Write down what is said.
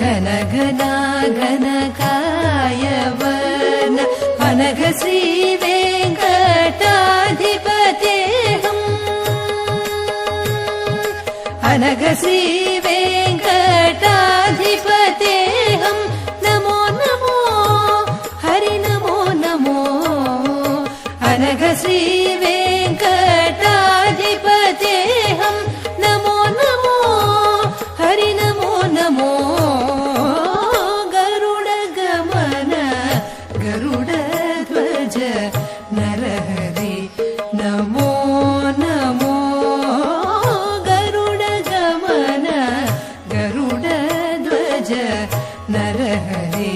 घन घना घनकाय वर्ण अनघ श्री वेङ्कटाधिपतेऽहम् अनघ श्री वेङ्कटाधिपतेऽहम् नमो नमो हरि नमो नमो अनघ श्री वेङ्कटाधिपतेऽहम् नमो नमो हरि नमो नमो गरुडगमन गरुडध्वज नरहरि नमो नमो गरुडगमन गरुडध्वज नरहरि